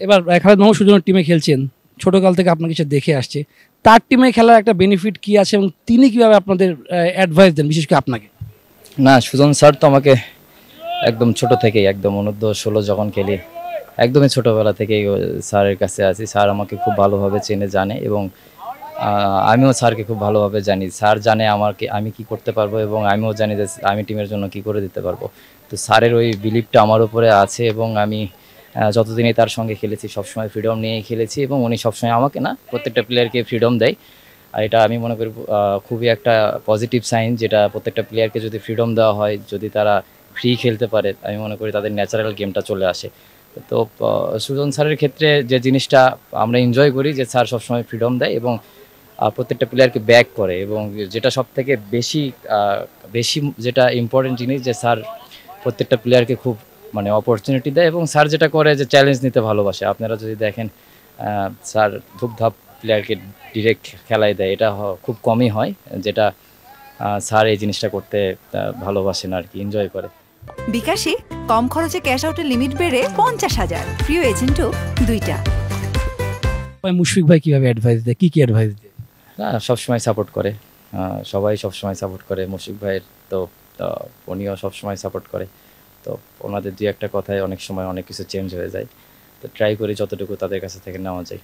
এবার খালেদ মাহমুদ সুজনের টিমে খেলছেন, ছোটকাল থেকে আপনাকে সে দেখে আসছে, তার টিমে খেলার একটা বেনিফিট কি আছে এবং তিনি কিভাবে আপনাদের অ্যাডভাইস দেন, বিশেষ করে আপনাকে? না, সুজন স্যার তো আমাকে একদম ছোট থেকেই, একদম অনূর্ধ্ব 16 যখন খেলি, একদমই ছোটবেলা থেকেই স্যারের কাছে আছি। স্যার আমাকে খুব ভালোভাবে চেনে, জানে, এবং আমিও স্যারকে খুব ভালোভাবে জানি। স্যার জানে আমাকে আমি কি করতে পারবো, এবং আমিও জানি যে আমি টিমের জন্য কি করে দিতে পারবো। তো স্যারের ওই বিলিভটা আমার উপরে আছে, এবং আমি যতদিনই তার সঙ্গে খেলেছি সবসময় ফ্রিডম নিয়েই খেলেছি, এবং উনি সবসময় আমাকে না, প্রত্যেকটা প্লেয়ারকে ফ্রিডম দেয়। আর এটা আমি মনে করি খুবই একটা পজিটিভ সাইন, যেটা প্রত্যেকটা প্লেয়ারকে যদি ফ্রিডম দেওয়া হয়, যদি তারা ফ্রি খেলতে পারে, আমি মনে করি তাদের ন্যাচারাল গেমটা চলে আসে। তো সুজন স্যারের ক্ষেত্রে যে জিনিসটা আমরা এনজয় করি, যে স্যার সবসময় ফ্রিডম দেয় এবং প্রত্যেকটা প্লেয়ারকে ব্যাক করে, এবং যেটা সব থেকে বেশি বেশি যেটা ইম্পর্টেন্ট জিনিস, যে স্যার প্রত্যেকটা প্লেয়ারকে খুব মানে অপরচুনিটি দেয়, এবং স্যার যেটা করে যে চ্যালেঞ্জ নিতে ভালোবাসে। আপনারা যদি দেখেন স্যার ধুপধাপ প্লেয়ারকে ডিরেক্ট খেলায় দেয়, এটা খুব কমই হয়, যেটা স্যার এই জিনিসটা করতে ভালোবাসেন আর কি, এনজয় করে। বিকাশে কম খরচে ক্যাশ আউটের লিমিট বেড়ে 50,000, প্রিয় এজেন্টও 2টা। মুশফিক ভাই কিভাবে অ্যাডভাইস দেয়, কি অ্যাডভাইস দেয়? না, সবসময় সাপোর্ট করে, সবাই সবসময় সাপোর্ট করে। মুশফিক ভাইয়ের তো উনিও সবসময় সাপোর্ট করে। তো ওনাদের দুই একটা কথায় অনেক সময় অনেক কিছু চেঞ্জ হয়ে যায়। তো ট্রাই করি যতটুকু তাদের কাছে থেকে নেওয়া যায়।